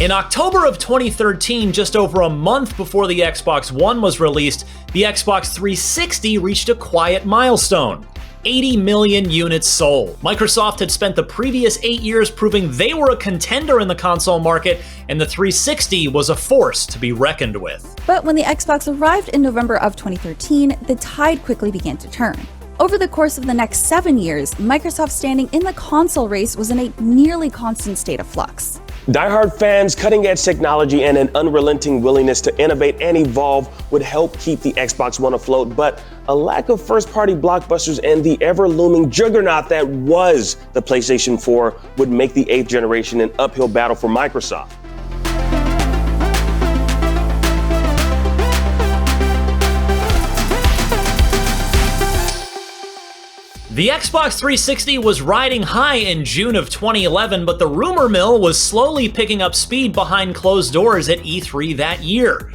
In October of 2013, just over a month before the Xbox One was released, the Xbox 360 reached a quiet milestone: 80 million units sold. Microsoft had spent the previous 8 years proving they were a contender in the console market, and the 360 was a force to be reckoned with. But when the Xbox arrived in November of 2013, the tide quickly began to turn. Over the course of the next 7 years, Microsoft's standing in the console race was in a nearly constant state of flux. Die-hard fans, cutting-edge technology, and an unrelenting willingness to innovate and evolve would help keep the Xbox One afloat, but a lack of first-party blockbusters and the ever-looming juggernaut that was the PlayStation 4 would make the 8th generation an uphill battle for Microsoft. The Xbox 360 was riding high in June of 2011, but the rumor mill was slowly picking up speed behind closed doors at E3 that year.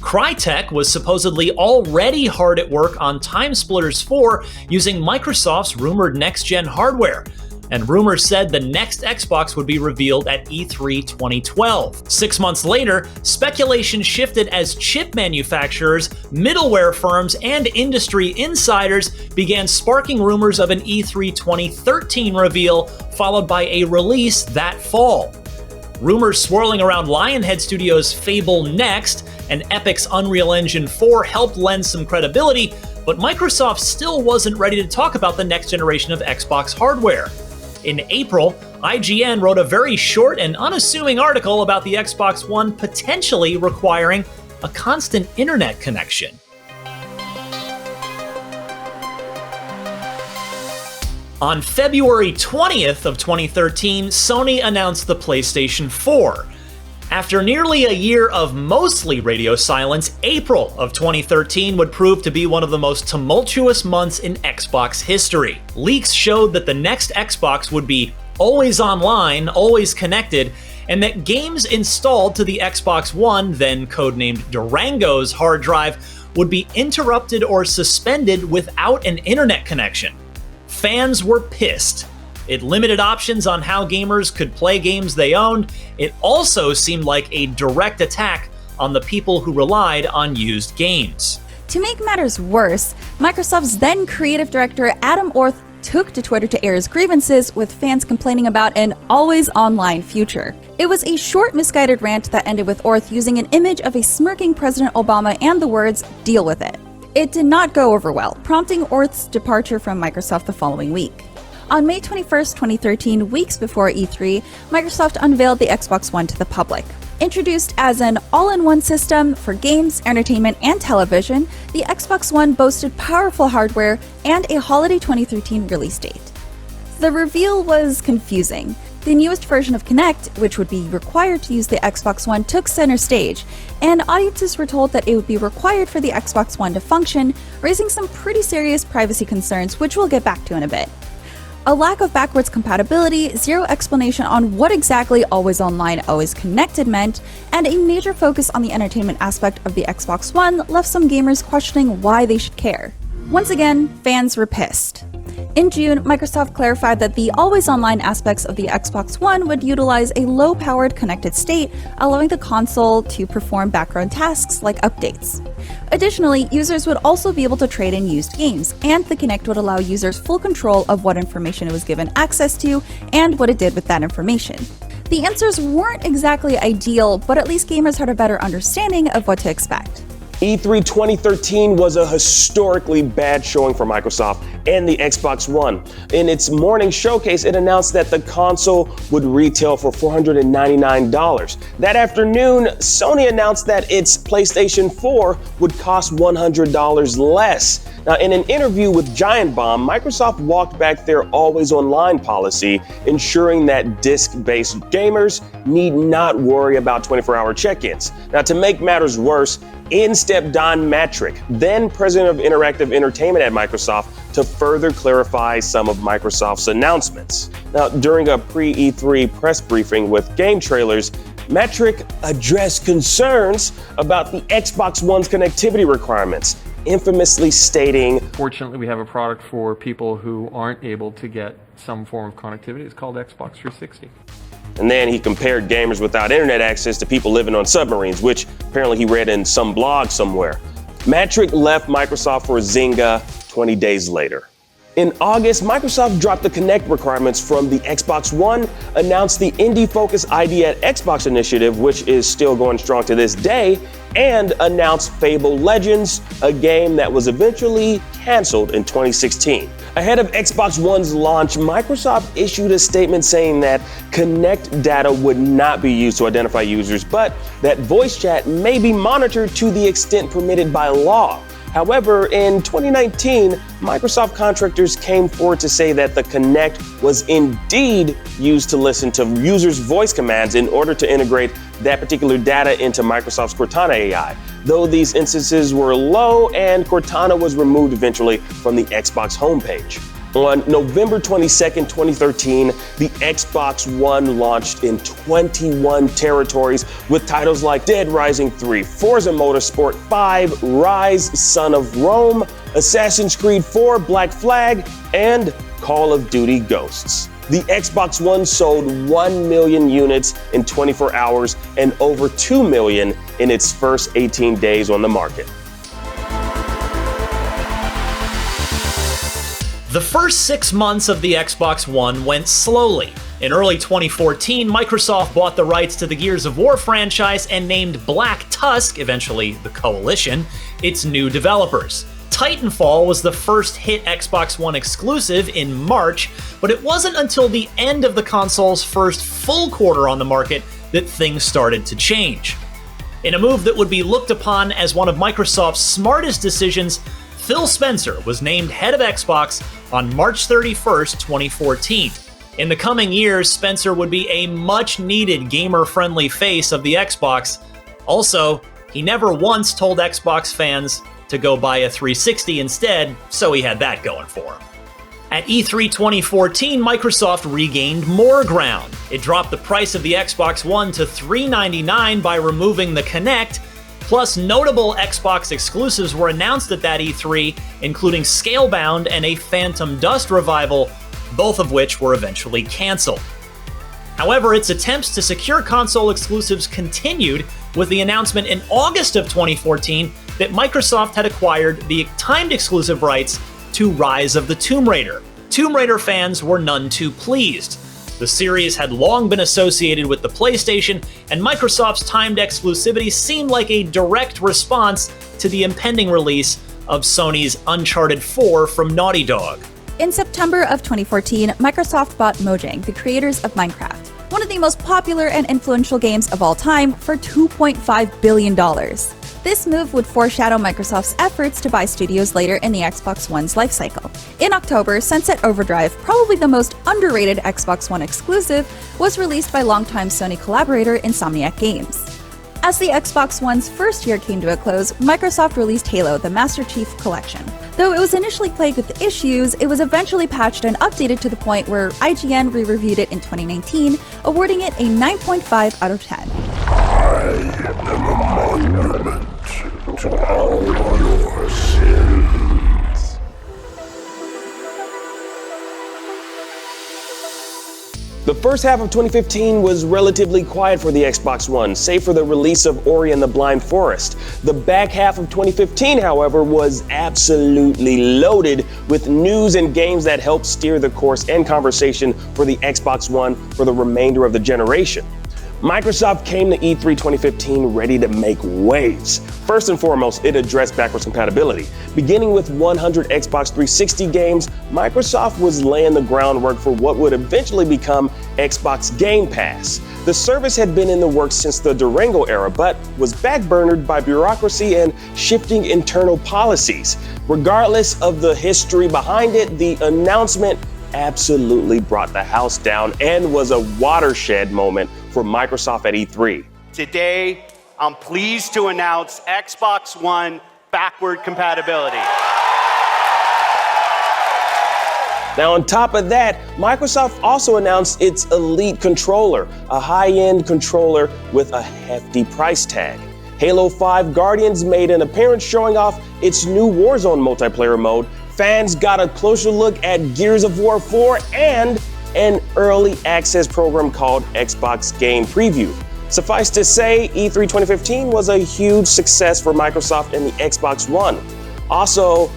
Crytek was supposedly already hard at work on Time Splitters 4 using Microsoft's rumored next-gen hardware, and rumors said the next Xbox would be revealed at E3 2012. 6 months later, speculation shifted as chip manufacturers, middleware firms, and industry insiders began sparking rumors of an E3 2013 reveal, followed by a release that fall. Rumors swirling around Lionhead Studios' Fable Next and Epic's Unreal Engine 4 helped lend some credibility, but Microsoft still wasn't ready to talk about the next generation of Xbox hardware. In April, IGN wrote a very short and unassuming article about the Xbox One potentially requiring a constant internet connection. On February 20th of 2013, Sony announced the PlayStation 4. After nearly a year of mostly radio silence, April of 2013 would prove to be one of the most tumultuous months in Xbox history. Leaks showed that the next Xbox would be always online, always connected, and that games installed to the Xbox One, then codenamed Durango's hard drive, would be interrupted or suspended without an internet connection. Fans were pissed. It limited options on how gamers could play games they owned. It also seemed like a direct attack on the people who relied on used games. To make matters worse, Microsoft's then creative director Adam Orth took to Twitter to air his grievances, with fans complaining about an always online future. It was a short, misguided rant that ended with Orth using an image of a smirking President Obama and the words, "Deal with it." It did not go over well, prompting Orth's departure from Microsoft the following week. On May 21st, 2013, weeks before E3, Microsoft unveiled the Xbox One to the public. Introduced as an all-in-one system for games, entertainment, and television, the Xbox One boasted powerful hardware and a holiday 2013 release date. The reveal was confusing. The newest version of Kinect, which would be required to use the Xbox One, took center stage, and audiences were told that it would be required for the Xbox One to function, raising some pretty serious privacy concerns, which we'll get back to in a bit. A lack of backwards compatibility, zero explanation on what exactly always online, always connected meant, and a major focus on the entertainment aspect of the Xbox One left some gamers questioning why they should care. Once again, fans were pissed. In June, Microsoft clarified that the always-online aspects of the Xbox One would utilize a low-powered connected state, allowing the console to perform background tasks like updates. Additionally, users would also be able to trade in used games, and the Kinect would allow users full control of what information it was given access to and what it did with that information. The answers weren't exactly ideal, but at least gamers had a better understanding of what to expect. E3 2013 was a historically bad showing for Microsoft and the Xbox One. In its morning showcase, it announced that the console would retail for $499. That afternoon, Sony announced that its PlayStation 4 would cost $100 less. Now, in an interview with Giant Bomb, Microsoft walked back their always online policy, ensuring that disc-based gamers need not worry about 24-hour check-ins. Now, to make matters worse, in stepped Don Mattrick, then president of Interactive Entertainment at Microsoft, to further clarify some of Microsoft's announcements. Now, during a pre-E3 press briefing with game trailers, Mattrick addressed concerns about the Xbox One's connectivity requirements, infamously stating, "Fortunately, we have a product for people who aren't able to get some form of connectivity. It's called Xbox 360. And then he compared gamers without internet access to people living on submarines, which apparently he read in some blog somewhere. Mattrick left Microsoft for Zynga 20 days later. In August, Microsoft dropped the Kinect requirements from the Xbox One, announced the Indie Focus ID at Xbox initiative, which is still going strong to this day, and announced Fable Legends, a game that was eventually canceled in 2016. Ahead of Xbox One's launch, Microsoft issued a statement saying that Kinect data would not be used to identify users, but that voice chat may be monitored to the extent permitted by law. However, in 2019, Microsoft contractors came forward to say that the Kinect was indeed used to listen to users' voice commands in order to integrate that particular data into Microsoft's Cortana AI, though these instances were low and Cortana was removed eventually from the Xbox homepage. On November 22, 2013, the Xbox One launched in 21 territories with titles like Dead Rising 3, Forza Motorsport 5, Rise, Son of Rome, Assassin's Creed 4, Black Flag, and Call of Duty Ghosts. The Xbox One sold 1 million units in 24 hours and over 2 million in its first 18 days on the market. The first 6 months of the Xbox One went slowly. In early 2014, Microsoft bought the rights to the Gears of War franchise and named Black Tusk, eventually the Coalition, its new developers. Titanfall was the first hit Xbox One exclusive in March, but it wasn't until the end of the console's first full quarter on the market that things started to change. In a move that would be looked upon as one of Microsoft's smartest decisions, Phil Spencer was named head of Xbox on March 31st, 2014. In the coming years, Spencer would be a much-needed gamer-friendly face of the Xbox. Also, he never once told Xbox fans to go buy a 360 instead, so he had that going for him. At E3 2014, Microsoft regained more ground. It dropped the price of the Xbox One to $399 by removing the Kinect. Plus, notable Xbox exclusives were announced at that E3, including Scalebound and a Phantom Dust revival, both of which were eventually canceled. However, its attempts to secure console exclusives continued with the announcement in August of 2014 that Microsoft had acquired the timed exclusive rights to Rise of the Tomb Raider. Tomb Raider fans were none too pleased. The series had long been associated with the PlayStation, and Microsoft's timed exclusivity seemed like a direct response to the impending release of Sony's Uncharted 4 from Naughty Dog. In September of 2014, Microsoft bought Mojang, the creators of Minecraft, one of the most popular and influential games of all time, for $2.5 billion. This move would foreshadow Microsoft's efforts to buy studios later in the Xbox One's lifecycle. In October, Sunset Overdrive, probably the most underrated Xbox One exclusive, was released by longtime Sony collaborator Insomniac Games. As the Xbox One's first year came to a close, Microsoft released Halo: The Master Chief Collection. Though it was initially plagued with issues, it was eventually patched and updated to the point where IGN re-reviewed it in 2019, awarding it a 9.5 out of 10. I am a monument to all your sins. The first half of 2015 was relatively quiet for the Xbox One, save for the release of Ori and the Blind Forest. The back half of 2015, however, was absolutely loaded with news and games that helped steer the course and conversation for the Xbox One for the remainder of the generation. Microsoft came to E3 2015 ready to make waves. First and foremost, it addressed backwards compatibility. Beginning with 100 Xbox 360 games, Microsoft was laying the groundwork for what would eventually become Xbox Game Pass. The service had been in the works since the Durango era, but was backburnered by bureaucracy and shifting internal policies. Regardless of the history behind it, the announcement absolutely brought the house down and was a watershed moment for Microsoft at E3. Today, I'm pleased to announce Xbox One backward compatibility. Now, on top of that, Microsoft also announced its Elite controller, a high-end controller with a hefty price tag. Halo 5 Guardians made an appearance showing off its new Warzone multiplayer mode. Fans got a closer look at Gears of War 4 and an early access program called Xbox Game Preview. Suffice to say, E3 2015 was a huge success for Microsoft and the Xbox One. Also,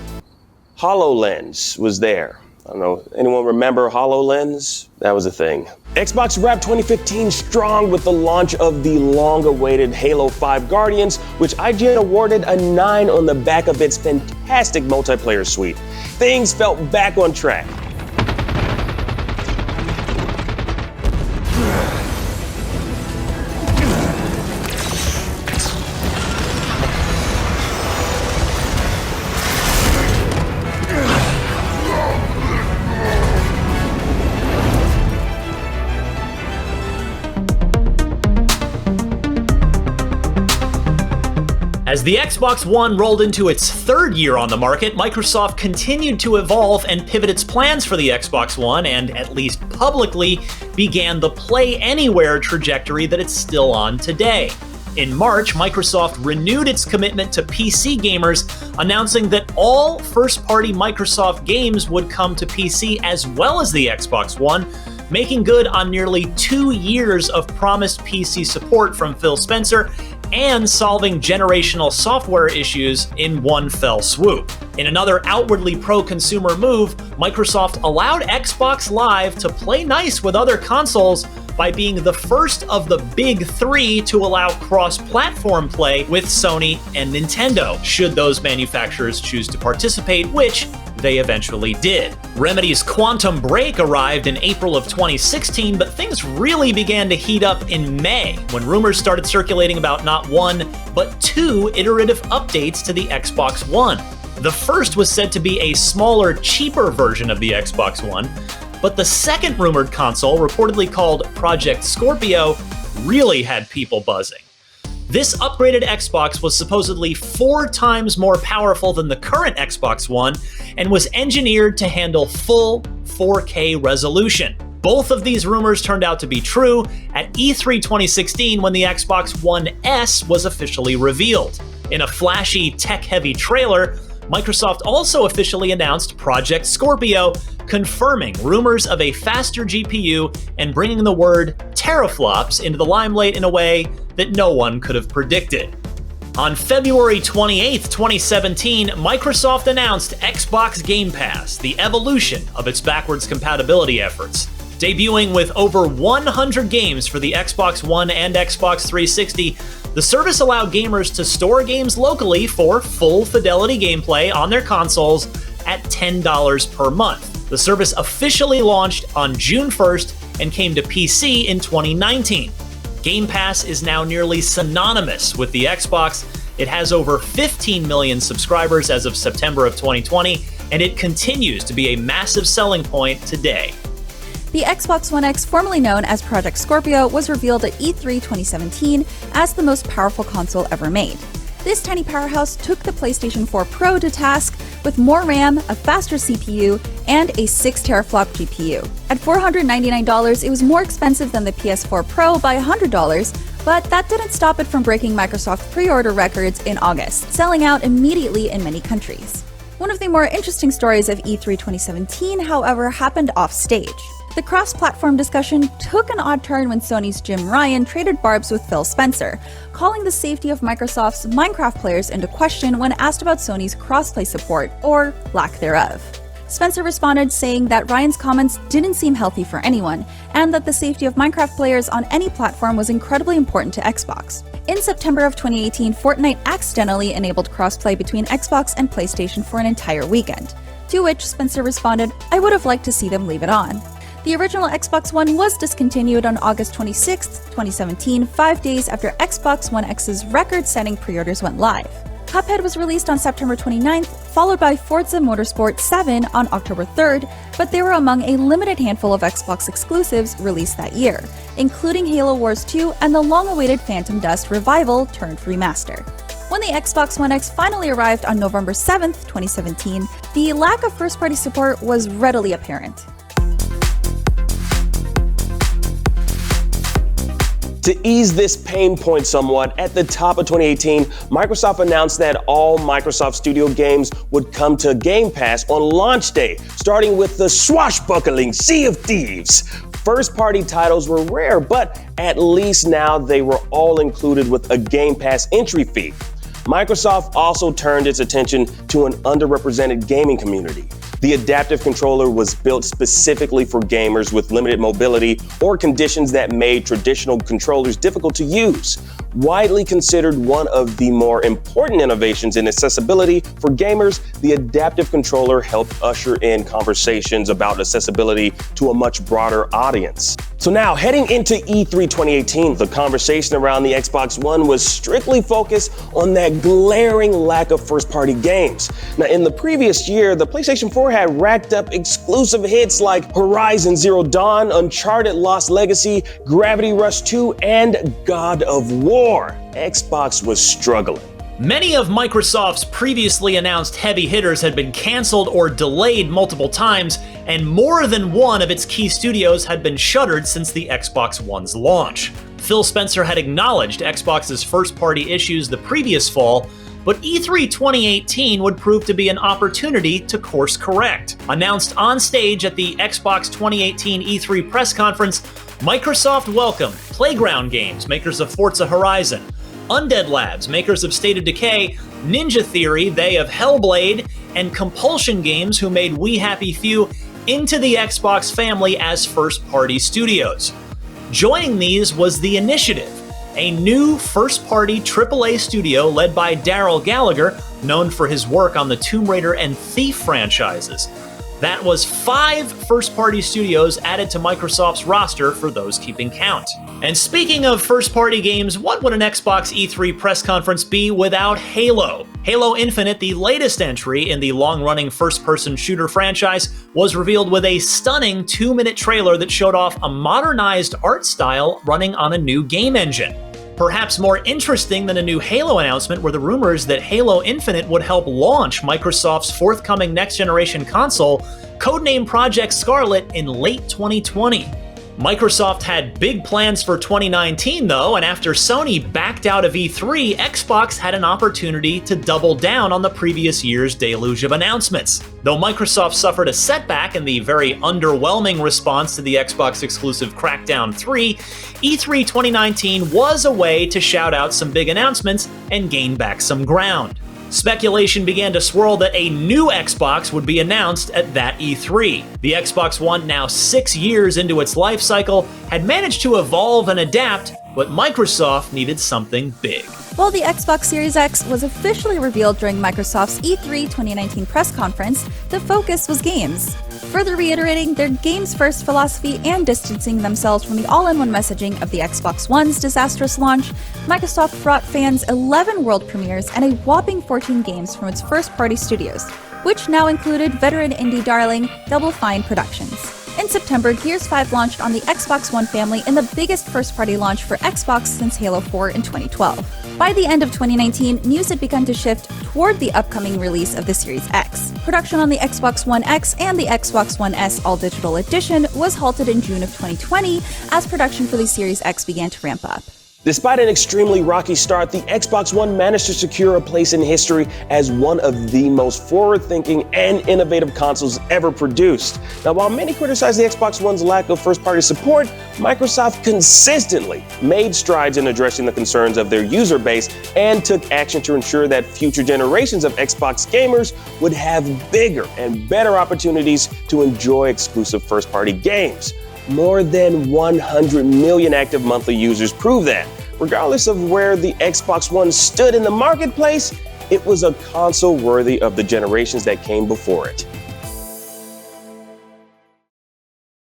HoloLens was there. I don't know, anyone remember HoloLens? That was a thing. Xbox wrapped 2015 strong with the launch of the long-awaited Halo 5 Guardians, which IGN awarded a 9 on the back of its fantastic multiplayer suite. Things felt back on track. As the Xbox One rolled into its third year on the market, Microsoft continued to evolve and pivot its plans for the Xbox One and, at least publicly, began the Play Anywhere trajectory that it's still on today. In March, Microsoft renewed its commitment to PC gamers, announcing that all first-party Microsoft games would come to PC as well as the Xbox One, making good on nearly 2 years of promised PC support from Phil Spencer and solving generational software issues in one fell swoop. In another outwardly pro-consumer move, Microsoft allowed Xbox Live to play nice with other consoles by being the first of the big three to allow cross-platform play with Sony and Nintendo, should those manufacturers choose to participate, which they eventually did. Remedy's Quantum Break arrived in April of 2016, but things really began to heat up in May, when rumors started circulating about not one, but 2 iterative updates to the Xbox One. The first was said to be a smaller, cheaper version of the Xbox One, but the second rumored console, reportedly called Project Scorpio, really had people buzzing. This upgraded Xbox was supposedly 4 times more powerful than the current Xbox One and was engineered to handle full 4K resolution. Both of these rumors turned out to be true at E3 2016 when the Xbox One S was officially revealed. In a flashy, tech-heavy trailer, Microsoft also officially announced Project Scorpio, confirming rumors of a faster GPU and bringing the word teraflops into the limelight in a way that no one could have predicted. On February 28, 2017, Microsoft announced Xbox Game Pass, the evolution of its backwards compatibility efforts. Debuting with over 100 games for the Xbox One and Xbox 360, the service allowed gamers to store games locally for full fidelity gameplay on their consoles at $10 per month. The service officially launched on June 1st and came to PC in 2019. Game Pass is now nearly synonymous with the Xbox. It has over 15 million subscribers as of September of 2020, and it continues to be a massive selling point today. The Xbox One X, formerly known as Project Scorpio, was revealed at E3 2017 as the most powerful console ever made. This tiny powerhouse took the PlayStation 4 Pro to task with more RAM, a faster CPU, and a 6 teraflop GPU. At $499, it was more expensive than the PS4 Pro by $100, but that didn't stop it from breaking Microsoft pre-order records in August, selling out immediately in many countries. One of the more interesting stories of E3 2017, however, happened off-stage. The cross-platform discussion took an odd turn when Sony's Jim Ryan traded barbs with Phil Spencer, calling the safety of Microsoft's Minecraft players into question when asked about Sony's crossplay support, or lack thereof. Spencer responded saying that Ryan's comments didn't seem healthy for anyone, and that the safety of Minecraft players on any platform was incredibly important to Xbox. In September of 2018, Fortnite accidentally enabled crossplay between Xbox and PlayStation for an entire weekend, to which Spencer responded, "I would have liked to see them leave it on." The original Xbox One was discontinued on August 26, 2017, 5 days after Xbox One X's record-setting pre-orders went live. Cuphead was released on September 29th, followed by Forza Motorsport 7 on October 3rd, but they were among a limited handful of Xbox exclusives released that year, including Halo Wars 2 and the long-awaited Phantom Dust Revival turned remaster. When the Xbox One X finally arrived on November 7th, 2017, the lack of first-party support was readily apparent. To ease this pain point somewhat, at the top of 2018, Microsoft announced that all Microsoft Studio games would come to Game Pass on launch day, starting with the swashbuckling Sea of Thieves. First-party titles were rare, but at least now they were all included with a Game Pass entry fee. Microsoft also turned its attention to an underrepresented gaming community. The adaptive controller was built specifically for gamers with limited mobility or conditions that made traditional controllers difficult to use. Widely considered one of the more important innovations in accessibility for gamers, the adaptive controller helped usher in conversations about accessibility to a much broader audience. So now, heading into E3 2018, the conversation around the Xbox One was strictly focused on that glaring lack of first-party games. Now, in the previous year, the PlayStation 4 had racked up exclusive hits like Horizon Zero Dawn, Uncharted Lost Legacy, Gravity Rush 2, and God of War. Xbox was struggling. Many of Microsoft's previously announced heavy hitters had been canceled or delayed multiple times, and more than one of its key studios had been shuttered since the Xbox One's launch. Phil Spencer had acknowledged Xbox's first-party issues the previous fall, but E3 2018 would prove to be an opportunity to course correct. Announced on stage at the Xbox 2018 E3 press conference, Microsoft welcomed Playground Games, makers of Forza Horizon, Undead Labs, makers of State of Decay, Ninja Theory, they of Hellblade, and Compulsion Games, who made We Happy Few, into the Xbox family as first-party studios. Joining these was The Initiative, a new first-party AAA studio led by Daryl Gallagher, known for his work on the Tomb Raider and Thief franchises. That was 5 first-party studios added to Microsoft's roster for those keeping count. And speaking of first-party games, what would an Xbox E3 press conference be without Halo? Halo Infinite, the latest entry in the long-running first-person shooter franchise, was revealed with a stunning 2-minute trailer that showed off a modernized art style running on a new game engine. Perhaps more interesting than a new Halo announcement were the rumors that Halo Infinite would help launch Microsoft's forthcoming next-generation console, codenamed Project Scarlet, in late 2020. Microsoft had big plans for 2019 though, and after Sony backed out of E3, Xbox had an opportunity to double down on the previous year's deluge of announcements. Though Microsoft suffered a setback in the very underwhelming response to the Xbox exclusive Crackdown 3, E3 2019 was a way to shout out some big announcements and gain back some ground. Speculation began to swirl that a new Xbox would be announced at that E3. The Xbox One, now 6 years into its life cycle, had managed to evolve and adapt, but Microsoft needed something big. While the Xbox Series X was officially revealed during Microsoft's E3 2019 press conference, the focus was games. Further reiterating their games-first philosophy and distancing themselves from the all-in-one messaging of the Xbox One's disastrous launch, Microsoft brought fans 11 world premieres and a whopping 14 games from its first-party studios, which now included veteran indie darling Double Fine Productions. In September, Gears 5 launched on the Xbox One family in the biggest first-party launch for Xbox since Halo 4 in 2012. By the end of 2019, news had begun to shift toward the upcoming release of the Series X. Production on the Xbox One X and the Xbox One S All-Digital Edition was halted in June of 2020 as production for the Series X began to ramp up. Despite an extremely rocky start, the Xbox One managed to secure a place in history as one of the most forward-thinking and innovative consoles ever produced. Now, while many criticize the Xbox One's lack of first-party support, Microsoft consistently made strides in addressing the concerns of their user base and took action to ensure that future generations of Xbox gamers would have bigger and better opportunities to enjoy exclusive first-party games. More than 100 million active monthly users prove that. Regardless of where the Xbox One stood in the marketplace, it was a console worthy of the generations that came before it.